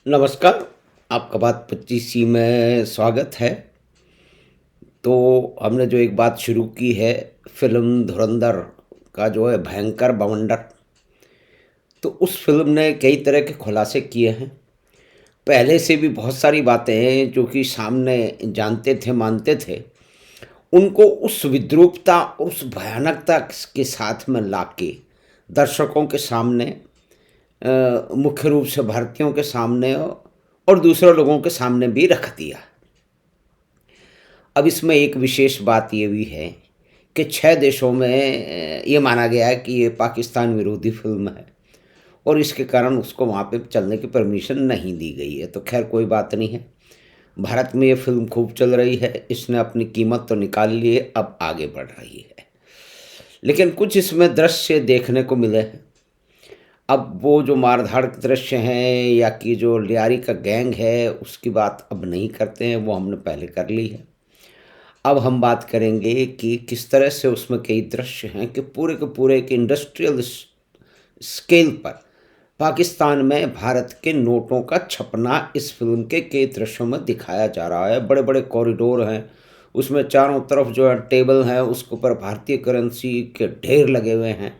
नमस्कार, आपका बात 25 में स्वागत है। तो हमने जो एक बात शुरू की है, फ़िल्म धुरंधर का जो है भयंकर बवंडर, तो उस फ़िल्म ने कई तरह के खुलासे किए हैं। पहले से भी बहुत सारी बातें हैं जो कि सामने जानते थे, मानते थे, उनको उस विद्रूपता और उस भयानकता के साथ में लाके दर्शकों के सामने मुख्य रूप से भारतीयों के सामने और दूसरे लोगों के सामने भी रख दिया। अब इसमें एक विशेष बात ये भी है कि 6 देशों में ये माना गया है कि ये पाकिस्तान विरोधी फ़िल्म है और इसके कारण उसको वहाँ पे चलने की परमिशन नहीं दी गई है। तो ख़ैर कोई बात नहीं है। भारत में ये फ़िल्म खूब चल रही है, इसने अपनी कीमत तो निकाल ली है, अब आगे बढ़ रही है। लेकिन कुछ इसमें दृश्य देखने को मिले हैं। अब वो जो मार-धाड़ के दृश्य हैं या कि जो लियारी का गैंग है, उसकी बात अब नहीं करते हैं, वो हमने पहले कर ली है। अब हम बात करेंगे कि किस तरह से उसमें कई दृश्य हैं कि पूरे के पूरे एक इंडस्ट्रियल स्केल पर पाकिस्तान में भारत के नोटों का छपना इस फिल्म के कई दृश्यों में दिखाया जा रहा है। बड़े बड़े कॉरिडोर हैं, उसमें चारों तरफ जो है टेबल हैं, उसके ऊपर भारतीय करेंसी के ढेर लगे हुए हैं,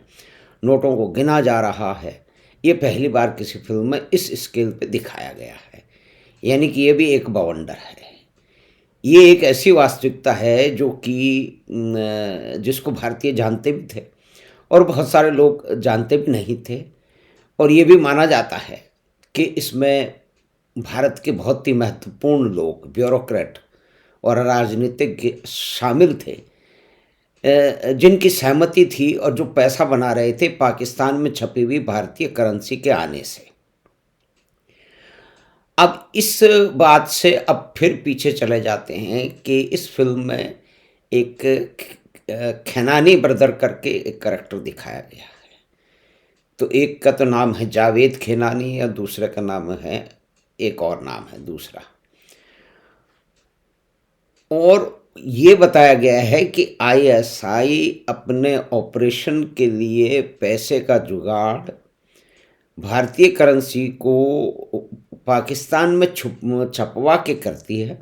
नोटों को गिना जा रहा है। ये पहली बार किसी फिल्म में इस स्केल पे दिखाया गया है, यानी कि ये भी एक बवंडर है। ये एक ऐसी वास्तविकता है जो कि जिसको भारतीय जानते भी थे और बहुत सारे लोग जानते भी नहीं थे और ये भी माना जाता है कि इसमें भारत के बहुत ही महत्वपूर्ण लोग, ब्यूरोक्रेट और राजनीतिज्ञ शामिल थे, जिनकी सहमति थी और जो पैसा बना रहे थे पाकिस्तान में छपी हुई भारतीय करेंसी के आने से। अब इस बात से अब फिर पीछे चले जाते हैं कि इस फ़िल्म में एक खैनानी ब्रदर करके एक करैक्टर दिखाया गया है। तो एक का तो नाम है जावेद खैनानी और दूसरे का नाम है, एक और नाम है दूसरा। और ये बताया गया है कि आईएसआई अपने ऑपरेशन के लिए पैसे का जुगाड़ भारतीय करेंसी को पाकिस्तान में छपवा के करती है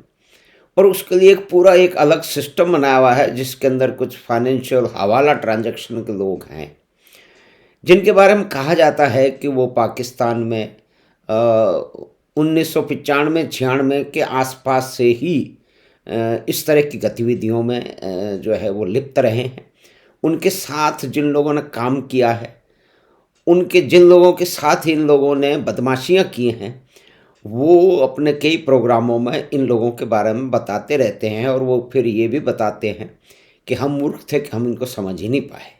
और उसके लिए एक पूरा एक अलग सिस्टम बनाया हुआ है जिसके अंदर कुछ फाइनेंशियल हवाला ट्रांजैक्शन के लोग हैं, जिनके बारे में कहा जाता है कि वो पाकिस्तान में 1995-96 के आसपास से ही इस तरह की गतिविधियों में जो है वो लिप्त रहे हैं। उनके साथ जिन लोगों ने काम किया है, उनके जिन लोगों के साथ इन लोगों ने बदमाशियाँ की हैं, वो अपने कई प्रोग्रामों में इन लोगों के बारे में बताते रहते हैं और वो फिर ये भी बताते हैं कि हम मूर्ख थे कि हम इनको समझ ही नहीं पाए।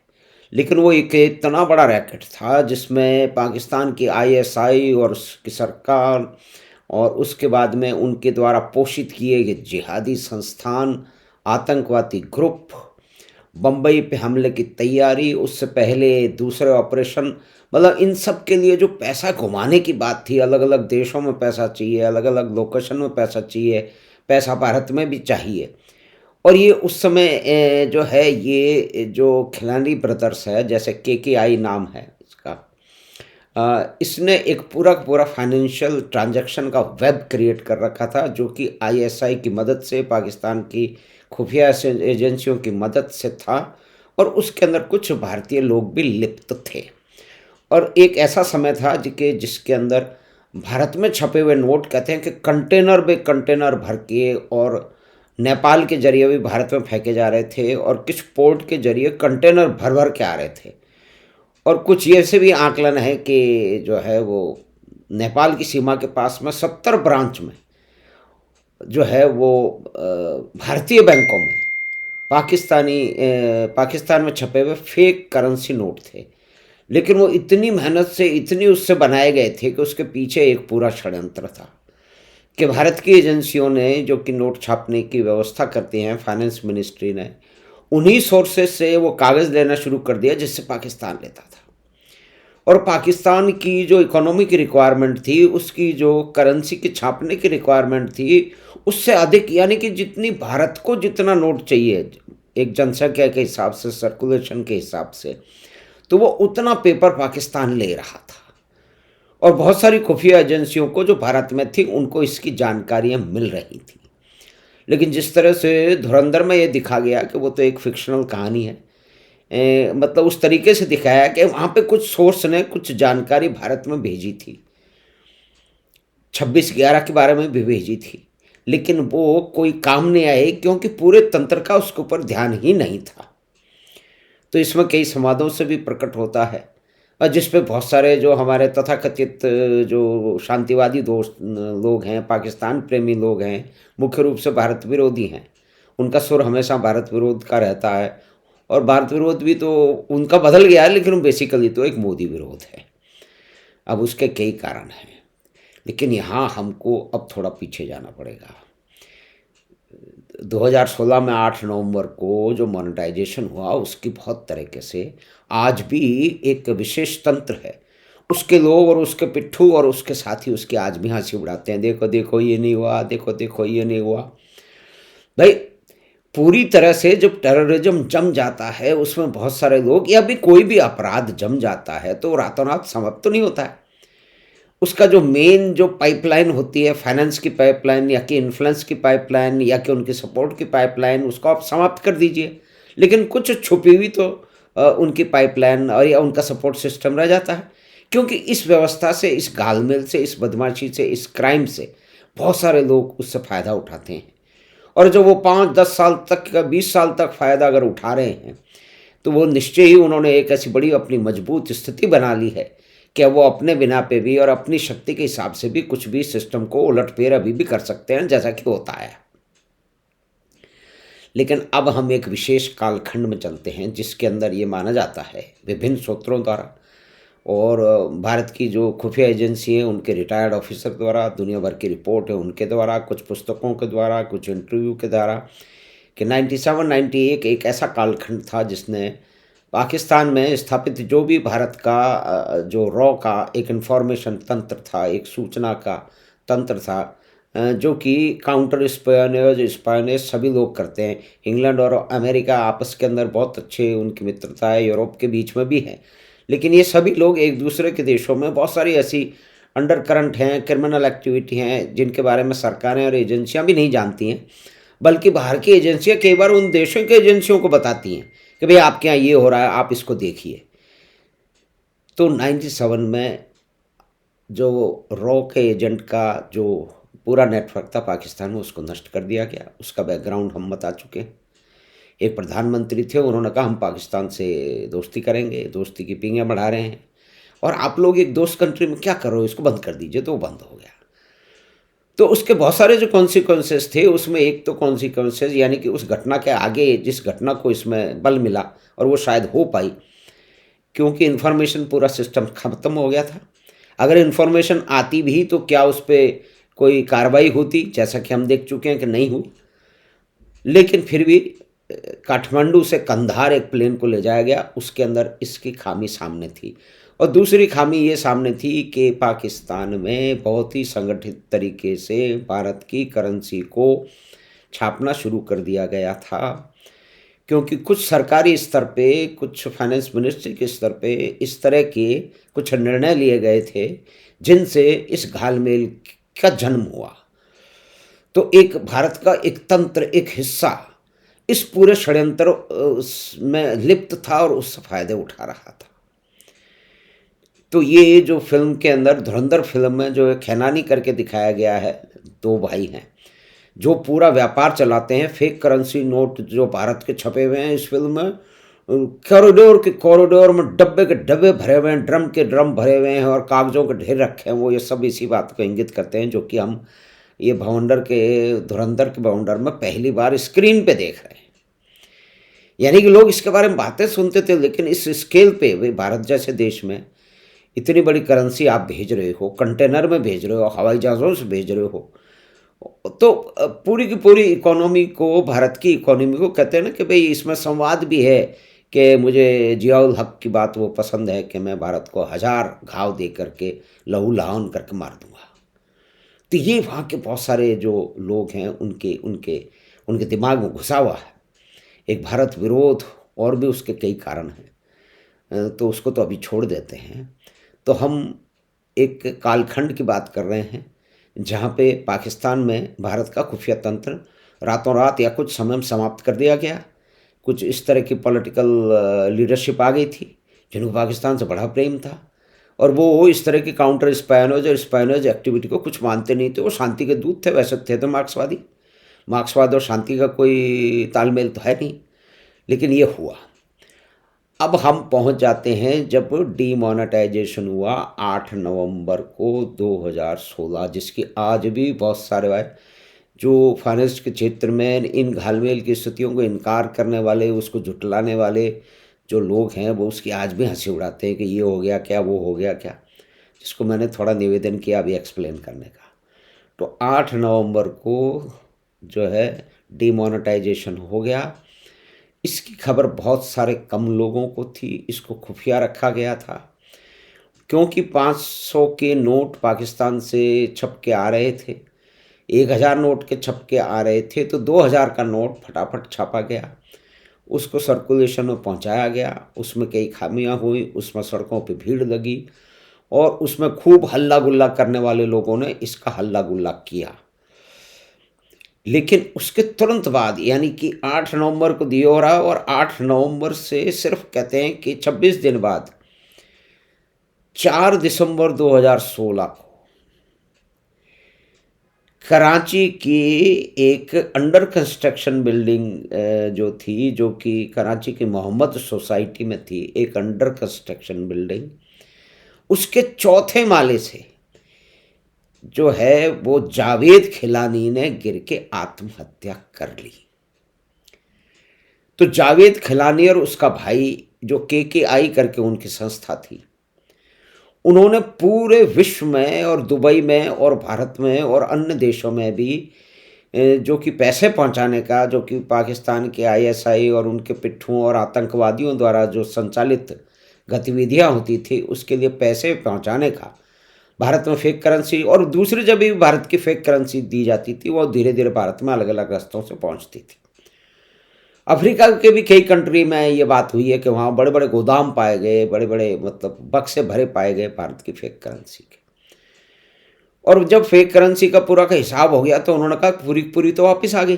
लेकिन वो एक इतना बड़ा रैकेट था जिसमें पाकिस्तान की आईएसआई और उसकी सरकार और उसके बाद में उनके द्वारा पोषित किए गए जिहादी संस्थान, आतंकवादी ग्रुप, बम्बई पे हमले की तैयारी, उससे पहले दूसरे ऑपरेशन, मतलब इन सब के लिए जो पैसा घुमाने की बात थी, अलग-अलग देशों में पैसा चाहिए, अलग-अलग लोकेशन में पैसा चाहिए, पैसा भारत में भी चाहिए। और ये उस समय जो है ये जो खिलानी ब्रदर्स है, जैसे केकेआई नाम है इसका, इसने एक पूरा का पूरा फाइनेंशियल ट्रांजैक्शन का वेब क्रिएट कर रखा था जो कि आईएसआई की मदद से, पाकिस्तान की खुफिया एजेंसियों की मदद से था और उसके अंदर कुछ भारतीय लोग भी लिप्त थे। और एक ऐसा समय था जिसके अंदर भारत में छपे हुए नोट कहते हैं कि कंटेनर बे कंटेनर भर के और नेपाल के ज़रिए भी भारत में फेंके जा रहे थे और कुछ पोर्ट के ज़रिए कंटेनर भर भर के आ रहे थे। और कुछ ये से भी आकलन है कि जो है वो नेपाल की सीमा के पास में 70 ब्रांच में जो है वो भारतीय बैंकों में पाकिस्तान में छपे हुए फेक करेंसी नोट थे। लेकिन वो इतनी मेहनत से इतनी उससे बनाए गए थे कि उसके पीछे एक पूरा षड्यंत्र था कि भारत की एजेंसियों ने जो कि नोट छापने की व्यवस्था करती हैं, फाइनेंस मिनिस्ट्री ने उन्हीं सोर्सेज से वो कागज़ लेना शुरू कर दिया जिससे पाकिस्तान लेता था। और पाकिस्तान की जो इकोनॉमी की रिक्वायरमेंट थी, उसकी जो करेंसी की छापने की रिक्वायरमेंट थी, उससे अधिक, यानी कि जितनी भारत को जितना नोट चाहिए एक जनसंख्या के हिसाब से, सर्कुलेशन के हिसाब से, तो वो उतना पेपर पाकिस्तान ले रहा था। और बहुत सारी खुफिया एजेंसियों को जो भारत में थी उनको इसकी जानकारियाँ मिल रही थी। लेकिन जिस तरह से धुरंधर में ये दिखा गया कि वो तो एक फ़िक्शनल कहानी है, मतलब उस तरीके से दिखाया कि वहाँ पे कुछ सोर्स ने कुछ जानकारी भारत में भेजी थी, 26/11 के बारे में भी भेजी थी, लेकिन वो कोई काम नहीं आई क्योंकि पूरे तंत्र का उसके ऊपर ध्यान ही नहीं था। तो इसमें कई संवादों से भी प्रकट होता है, और जिस पे बहुत सारे जो हमारे तथाकथित जो शांतिवादी दोस्त लोग हैं, पाकिस्तान प्रेमी लोग हैं, मुख्य रूप से भारत विरोधी हैं, उनका सुर हमेशा भारत विरोध का रहता है। और भारत विरोध भी तो उनका बदल गया है, लेकिन बेसिकली तो एक मोदी विरोध है। अब उसके कई कारण हैं, लेकिन यहाँ हमको अब थोड़ा पीछे जाना पड़ेगा। 2016 में 8 नवंबर को जो मोनेटाइजेशन हुआ उसकी बहुत तरीके से आज भी एक विशेष तंत्र है। उसके लोग और उसके पिट्ठू और उसके साथी उसकी आज भी हंसी उड़ाते हैं, देखो देखो ये नहीं हुआ, देखो देखो ये नहीं हुआ। भाई पूरी तरह से जब टेररिज्म जम जाता है, उसमें बहुत सारे लोग या भी कोई भी अपराध जम जाता है तो रातों रात समाप्त तो नहीं होता है। उसका जो मेन जो पाइपलाइन होती है, फाइनेंस की पाइपलाइन या कि इन्फ्लुएंस की पाइपलाइन या कि उनकी सपोर्ट की पाइपलाइन, उसको आप समाप्त कर दीजिए। लेकिन कुछ छुपी हुई तो उनकी पाइपलाइन और या उनका सपोर्ट सिस्टम रह जाता है, क्योंकि इस व्यवस्था से, इस घालमेल से, इस बदमाशी से, इस क्राइम से बहुत सारे लोग उससे फ़ायदा उठाते हैं। और जो वो 5-10 साल तक या 20 साल तक फ़ायदा अगर उठा रहे हैं, तो वो निश्चय ही उन्होंने एक ऐसी बड़ी अपनी मजबूत स्थिति बना ली है कि वो अपने बिना पे भी और अपनी शक्ति के हिसाब से भी कुछ भी सिस्टम को उलटफेर अभी भी कर सकते हैं, जैसा कि होता है। लेकिन अब हम एक विशेष कालखंड में चलते हैं जिसके अंदर ये माना जाता है विभिन्न सूत्रों द्वारा और भारत की जो खुफिया एजेंसी है उनके रिटायर्ड ऑफिसर द्वारा, दुनिया भर की रिपोर्ट है उनके द्वारा, कुछ पुस्तकों के द्वारा, कुछ इंटरव्यू के द्वारा, कि 97-98 एक ऐसा कालखंड था जिसने पाकिस्तान में स्थापित जो भी भारत का जो रॉ का एक इंफॉर्मेशन तंत्र था, एक सूचना का तंत्र था, जो कि काउंटर स्पायोनेज सभी लोग करते हैं। इंग्लैंड और अमेरिका आपस के अंदर बहुत अच्छे उनकी मित्रता है, यूरोप के बीच में भी है, लेकिन ये सभी लोग एक दूसरे के देशों में बहुत सारी ऐसी अंडर करंट हैं, क्रिमिनल एक्टिविटी हैं जिनके बारे में सरकारें और एजेंसियां भी नहीं जानती हैं, बल्कि बाहर की एजेंसियां कई बार उन देशों की एजेंसियों को बताती हैं कि भाई आपके यहाँ ये हो रहा है, आप इसको देखिए। तो 97 में जो रॉ के एजेंट का जो पूरा नेटवर्क था पाकिस्तान में, उसको नष्ट कर दिया गया। उसका बैकग्राउंड हम बता चुके हैं। एक प्रधानमंत्री थे, उन्होंने कहा हम पाकिस्तान से दोस्ती करेंगे, दोस्ती की पींगे बढ़ा रहे हैं और आप लोग एक दोस्त कंट्री में क्या कर रहे हो, इसको बंद कर दीजिए। तो वो बंद हो गया। तो उसके बहुत सारे जो कॉन्सिक्वेंसेस थे, उसमें एक तो कॉन्सिक्वेंसेस यानी कि उस घटना के आगे जिस घटना को इसमें बल मिला और वो शायद हो पाई क्योंकि इन्फॉर्मेशन पूरा सिस्टम ख़त्म हो गया था। अगर इन्फॉर्मेशन आती भी तो क्या उस पर कोई कार्रवाई होती, जैसा कि हम देख चुके हैं कि नहीं हुई। लेकिन फिर भी काठमांडू से कंधार एक प्लेन को ले जाया गया, उसके अंदर इसकी खामी सामने थी। और दूसरी खामी ये सामने थी कि पाकिस्तान में बहुत ही संगठित तरीके से भारत की करेंसी को छापना शुरू कर दिया गया था, क्योंकि कुछ सरकारी स्तर पे, कुछ फाइनेंस मिनिस्ट्री के स्तर पे इस तरह के कुछ निर्णय लिए गए थे जिनसे इस घालमेल का जन्म हुआ। तो एक भारत का एक तंत्र, एक हिस्सा इस पूरे षड्यंत्र में लिप्त था और उससे फायदे उठा रहा था। तो ये जो फिल्म के अंदर धुरंधर फिल्म में जो खैनानी करके दिखाया गया है, दो भाई हैं जो पूरा व्यापार चलाते हैं। फेक करेंसी नोट जो भारत के छपे हुए हैं इस फिल्म में, कॉरिडोर के कॉरिडोर में डब्बे के डब्बे भरे हुए हैं, ड्रम के ड्रम भरे हुए हैं और कागज़ों के ढेर रखे हैं। वो ये सब इसी बात को इंगित करते हैं जो कि हम ये भवंडर के धुरंधर के भवंडर में पहली बार स्क्रीन पे देख रहे हैं। यानी कि लोग इसके बारे में बातें सुनते थे, लेकिन इस स्केल पे वे भारत जैसे देश में इतनी बड़ी करेंसी आप भेज रहे हो, कंटेनर में भेज रहे हो, हवाई जहाज़ों से भेज रहे हो, तो पूरी की पूरी इकोनॉमी को, भारत की इकोनॉमी को कहते हैं ना कि भाई इसमें संवाद भी है कि मुझे जियाउल हक की बात वो पसंद है कि मैं भारत को 1000 घाव दे करके लहू लहान करके मार दूंगा। तो ये वहाँ के बहुत सारे जो लोग हैं उनके उनके उनके दिमाग में घुसा हुआ है एक भारत विरोध, और भी उसके कई कारण हैं। तो उसको तो अभी छोड़ देते हैं। तो हम एक कालखंड की बात कर रहे हैं जहाँ पे पाकिस्तान में भारत का खुफिया तंत्र रातों रात या कुछ समय में समाप्त कर दिया गया। कुछ इस तरह की पॉलिटिकल लीडरशिप आ गई थी जिनको पाकिस्तान से बड़ा प्रेम था, और वो इस तरह की काउंटर स्पायनोज और स्पायनोज एक्टिविटी को कुछ मानते नहीं थे। वो शांति के दूत थे, वैसे थे तो मार्क्सवादी। मार्क्सवाद और शांति का कोई तालमेल तो है नहीं, लेकिन ये हुआ। अब हम पहुंच जाते हैं जब डीमोनेटाइजेशन हुआ 8 नवंबर को 2016, जिसकी आज भी बहुत सारे भाई जो फाइनेंस के क्षेत्र में इन घालमेल की स्थितियों को इनकार करने वाले, उसको झुटलाने वाले जो लोग हैं, वो उसकी आज भी हंसी उड़ाते हैं कि ये हो गया क्या, वो हो गया क्या, जिसको मैंने थोड़ा निवेदन किया अभी एक्सप्लेन करने का। तो 8 नवंबर को जो है डीमोनेटाइजेशन हो गया। इसकी खबर बहुत सारे कम लोगों को थी, इसको खुफिया रखा गया था क्योंकि 500 के नोट पाकिस्तान से छप के आ रहे थे, 1000 नोट के छप के आ रहे थे, तो 2000 का नोट फटाफट छापा गया, उसको सर्कुलेशन में पहुंचाया गया। उसमें कई खामियां हुई, उसमें सड़कों पे भीड़ लगी और उसमें खूब हल्ला गुल्ला करने वाले लोगों ने इसका हल्ला गुल्ला किया। लेकिन उसके तुरंत बाद यानी कि 8 नवंबर को दिया हो रहा, और 8 नवंबर से सिर्फ कहते हैं कि 26 दिन बाद 4 दिसंबर 2016 को कराची की एक अंडर कंस्ट्रक्शन बिल्डिंग जो थी, जो कि कराची की मोहम्मद सोसाइटी में थी, एक अंडर कंस्ट्रक्शन बिल्डिंग, उसके चौथे माले से जो है वो जावेद खिलानी ने गिर के आत्महत्या कर ली। तो जावेद खिलानी और उसका भाई जो KKI करके उनकी संस्था थी, उन्होंने पूरे विश्व में और दुबई में और भारत में और अन्य देशों में भी जो कि पैसे पहुंचाने का, जो कि पाकिस्तान के ISI और उनके पिट्ठुओं और आतंकवादियों द्वारा जो संचालित गतिविधियां होती थी, उसके लिए पैसे पहुंचाने का भारत में फेक करेंसी और दूसरी जब भी भारत की फेक करेंसी दी जाती थी, वो धीरे धीरे भारत में अलग अलग रास्तों से पहुंचती थी। अफ्रीका के भी कई कंट्री में ये बात हुई है कि वहाँ बड़े बड़े गोदाम पाए गए, बड़े बड़े मतलब बक्से भरे पाए गए भारत की फेक करेंसी के। और जब फेक करेंसी का पूरा का हिसाब हो गया तो उन्होंने कहा पूरी पूरी तो वापस आ गई।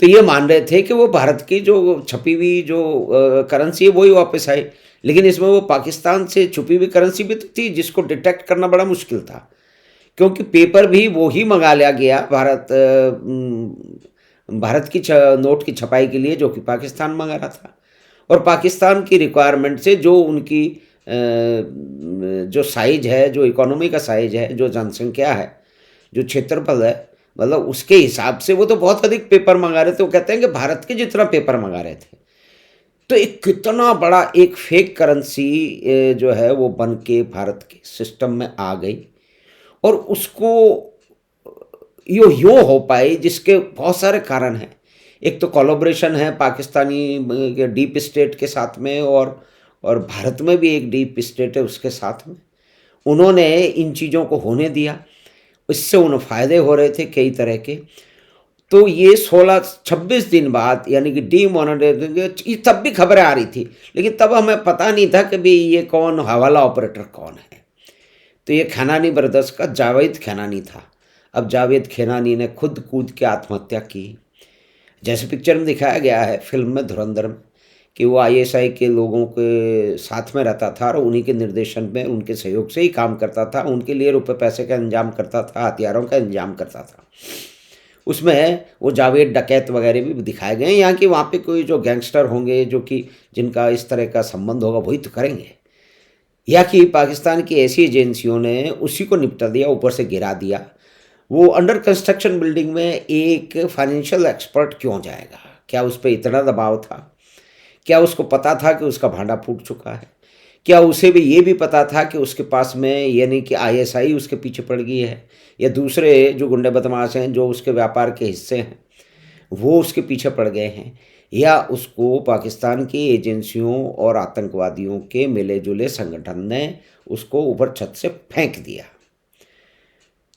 तो ये मान रहे थे कि वो भारत की जो छपी हुई जो करेंसी है वही वापस आई, लेकिन इसमें वो पाकिस्तान से छुपी हुई करेंसी भी तो थी जिसको डिटेक्ट करना बड़ा मुश्किल था, क्योंकि पेपर भी वो ही मंगा लिया गया भारत की नोट की छपाई के लिए जो कि पाकिस्तान मंगा रहा था। और पाकिस्तान की रिक्वायरमेंट से जो उनकी जो साइज है, जो इकोनॉमी का साइज है, जो जनसंख्या है, जो क्षेत्रफल है, मतलब उसके हिसाब से वो तो बहुत अधिक पेपर मंगा रहे थे। वो कहते हैं कि भारत के जितना पेपर मंगा रहे थे। तो एक कितना बड़ा एक फेक करेंसी जो है वो बन के भारत के सिस्टम में आ गई, और उसको यो हो पाई जिसके बहुत सारे कारण हैं। एक तो कोलैबोरेशन है पाकिस्तानी डीप स्टेट के साथ में, और भारत में भी एक डीप स्टेट है उसके साथ में। उन्होंने इन चीज़ों को होने दिया, इससे उन्हें फ़ायदे हो रहे थे कई तरह के। तो ये 26 दिन बाद यानी कि डीमोनेटाइजेशन, तब भी खबरें आ रही थी, लेकिन तब हमें पता नहीं था कि भाई ये कौन हवाला ऑपरेटर कौन है। तो ये खैनानी ब्रदर्स का जावेद खैनानी था। अब जावेद खैनानी ने खुद कूद के आत्महत्या की, जैसे पिक्चर में दिखाया गया है फिल्म में धुरंधर में, कि वो ISI के लोगों के साथ में रहता था और उन्हीं के निर्देशन में, उनके सहयोग से ही काम करता था, उनके लिए रुपए पैसे का इंतजाम करता था, हथियारों का इंतजाम करता था। उसमें वो जावेद डकैत वगैरह भी दिखाए गए हैं। यहाँ कि वहाँ पे कोई जो गैंगस्टर होंगे जो कि जिनका इस तरह का संबंध होगा वही तो करेंगे, या कि पाकिस्तान की ऐसी एजेंसियों ने उसी को निपटा दिया, ऊपर से गिरा दिया। वो अंडर कंस्ट्रक्शन बिल्डिंग में एक फाइनेंशियल एक्सपर्ट क्यों जाएगा? क्या उस पर इतना दबाव था? क्या उसको पता था कि उसका भांडा फूट चुका है? क्या उसे भी ये भी पता था कि उसके पास में यानी कि ISI उसके पीछे पड़ गई है, या दूसरे जो गुंडे बदमाश हैं जो उसके व्यापार के हिस्से हैं वो उसके पीछे पड़ गए हैं, या उसको पाकिस्तान की एजेंसियों और आतंकवादियों के मिले जुले संगठन ने उसको ऊपर छत से फेंक दिया?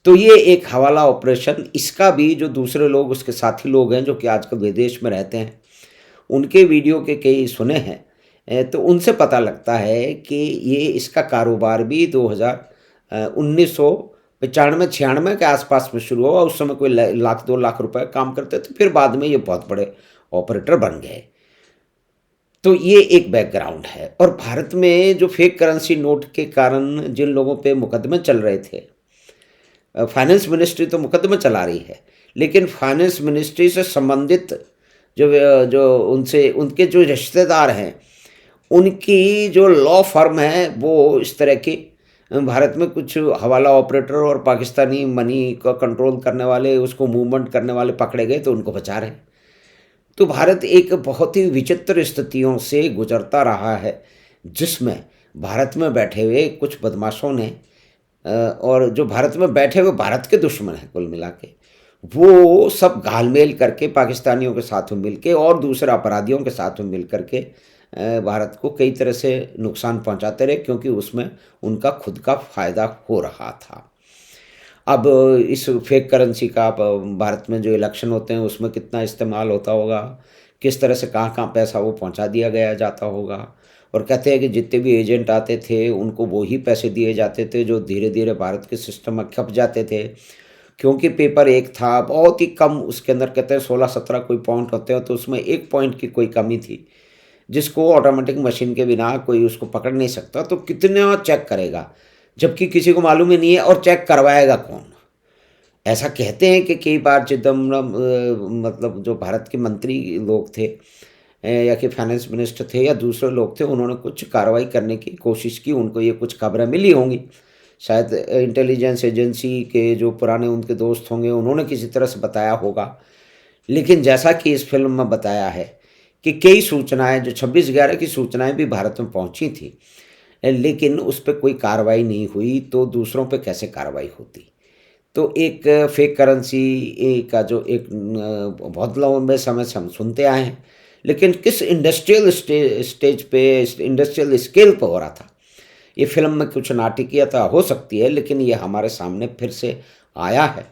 तो ये एक हवाला ऑपरेशन, इसका भी जो दूसरे लोग उसके साथी लोग हैं जो कि आजकल विदेश में रहते हैं, उनके वीडियो के कई सुने हैं, तो उनसे पता लगता है कि ये इसका कारोबार भी 1995-96 के आसपास में शुरू हुआ। उस समय कोई लाख 2 लाख रुपए काम करते थे, फिर बाद में ये बहुत बड़े ऑपरेटर बन गए। तो ये एक बैकग्राउंड है। और भारत में जो फेक करेंसी नोट के कारण जिन लोगों पे मुकदमे चल रहे थे, फाइनेंस मिनिस्ट्री तो मुकदमे चला रही है, लेकिन फाइनेंस मिनिस्ट्री से संबंधित जो जो उनसे उनके जो रिश्तेदार हैं, उनकी जो लॉ फर्म है वो इस तरह की भारत में कुछ हवाला ऑपरेटर और पाकिस्तानी मनी का कंट्रोल करने वाले, उसको मूवमेंट करने वाले पकड़े गए तो उनको बचा रहे हैं। तो भारत एक बहुत ही विचित्र स्थितियों से गुजरता रहा है, जिसमें भारत में बैठे हुए कुछ बदमाशों ने और जो भारत में बैठे हुए भारत के दुश्मन हैं कुल मिला के, वो सब घालमेल करके पाकिस्तानियों के साथ में मिलके और दूसरे अपराधियों के साथ में मिल करके भारत को कई तरह से नुकसान पहुंचाते रहे, क्योंकि उसमें उनका खुद का फ़ायदा हो रहा था। अब इस फेक करेंसी का भारत में जो इलेक्शन होते हैं उसमें कितना इस्तेमाल होता होगा, किस तरह से कहाँ-कहाँ पैसा वो पहुंचा दिया गया जाता होगा। और कहते हैं कि जितने भी एजेंट आते थे उनको वो ही पैसे दिए जाते थे जो धीरे-धीरे भारत के सिस्टम में खप जाते थे, क्योंकि पेपर एक था, बहुत ही कम उसके अंदर कहते हैं 16-17 कोई पॉइंट होते हैं, तो उसमें 1 पॉइंट की कोई कमी थी, जिसको ऑटोमेटिक मशीन के बिना कोई उसको पकड़ नहीं सकता, तो कितना चेक करेगा, जबकि किसी को मालूम ही नहीं है और चेक करवाएगा कौन? ऐसा कहते हैं कि कई बार चिदम्बरम मतलब जो भारत के मंत्री लोग थे या कि फाइनेंस मिनिस्टर थे या दूसरे लोग थे, उन्होंने कुछ कार्रवाई करने की कोशिश की, उनको ये कुछ खबरें मिली होंगी। शायद इंटेलिजेंस एजेंसी के जो पुराने उनके दोस्त होंगे, उन्होंने किसी तरह से बताया होगा। लेकिन जैसा कि इस फ़िल्म में बताया है कि कई सूचनाएँ जो 26/11 की सूचनाएँ भी भारत में पहुँची थी, लेकिन उस पे कोई कार्रवाई नहीं हुई, तो दूसरों पे कैसे कार्रवाई होती? तो एक फेक करेंसी का जो एक बहुत लंबे समय से हम सुनते आए हैं, लेकिन किस इंडस्ट्रियल स्टेज पे, इंडस्ट्रियल स्केल पे हो रहा था, ये फिल्म में कुछ नाटकीयता हो सकती है, लेकिन ये हमारे सामने फिर से आया है।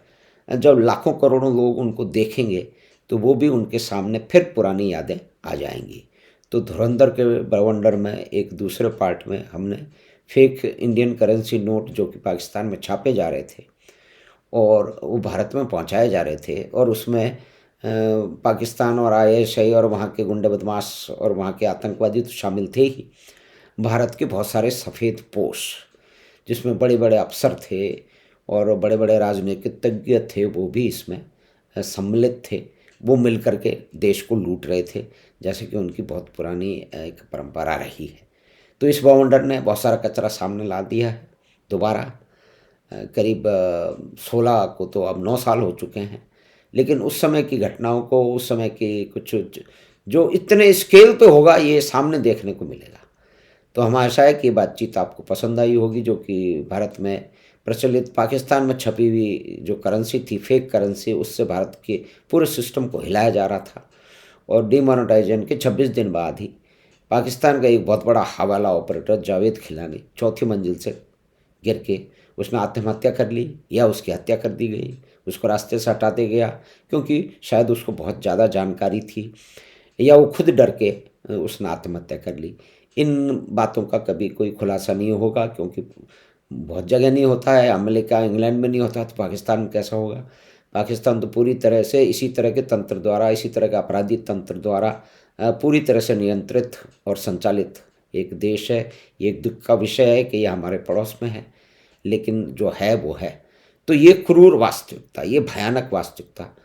जब लाखों करोड़ों लोग उनको देखेंगे तो वो भी उनके सामने फिर पुरानी यादें आ जाएंगी। तो धुरंधर के बवंडर में एक दूसरे पार्ट में हमने फेक इंडियन करेंसी नोट जो कि पाकिस्तान में छापे जा रहे थे और वो भारत में पहुंचाए जा रहे थे, और उसमें पाकिस्तान और आईएसआई और वहाँ के गुंडे बदमाश और वहाँ के आतंकवादी तो शामिल थे ही, भारत के बहुत सारे सफ़ेद पोश जिसमें बड़े बड़े अफसर थे और बड़े बड़े राजनीतिज्ञ थे, वो भी इसमें सम्मिलित थे। वो मिल कर के देश को लूट रहे थे, जैसे कि उनकी बहुत पुरानी एक परंपरा रही है। तो इस बाउंडर ने बहुत सारा कचरा सामने ला दिया है दोबारा। करीब 16 को तो अब 9 साल हो चुके हैं, लेकिन उस समय की घटनाओं को, उस समय की कुछ जो इतने स्केल पे होगा, ये सामने देखने को मिलेगा। तो हमें आशा है कि ये बातचीत आपको पसंद आई होगी, जो कि भारत में प्रचलित पाकिस्तान में छपी हुई जो करेंसी थी, फेक करेंसी, उससे भारत के पूरे सिस्टम को हिलाया जा रहा था। और डिमोनेटाइजेशन के 26 दिन बाद ही पाकिस्तान का एक बहुत बड़ा हवाला ऑपरेटर जावेद खिलानी 4थी मंजिल से गिर के उसने आत्महत्या कर ली या उसकी हत्या कर दी गई, उसको रास्ते से हटा दिया गया, क्योंकि शायद उसको बहुत ज़्यादा जानकारी थी या वो खुद डर के उसने आत्महत्या कर ली। इन बातों का कभी कोई खुलासा नहीं होगा, क्योंकि बहुत जगह नहीं होता है, अमेरिका इंग्लैंड में नहीं होता, तो पाकिस्तान में कैसा होगा? पाकिस्तान तो पूरी तरह से इसी तरह के तंत्र द्वारा, इसी तरह के आपराधी तंत्र द्वारा पूरी तरह से नियंत्रित और संचालित एक देश है। ये एक दुख का विषय है कि ये हमारे पड़ोस में है, लेकिन जो है वो है। तो ये क्रूर वास्तविकता, ये भयानक वास्तविकता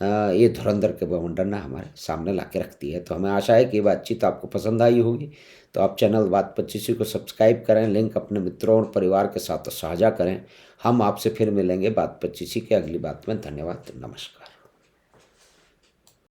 ये धुरंधर के बवंडर ने हमारे सामने ला के रखती है। तो हमें आशा है कि ये बातचीत आपको पसंद आई होगी। तो आप चैनल बात 25 को सब्सक्राइब करें, लिंक अपने मित्रों और परिवार के साथ साझा करें। हम आपसे फिर मिलेंगे बात 25 के अगली बात में। धन्यवाद, नमस्कार।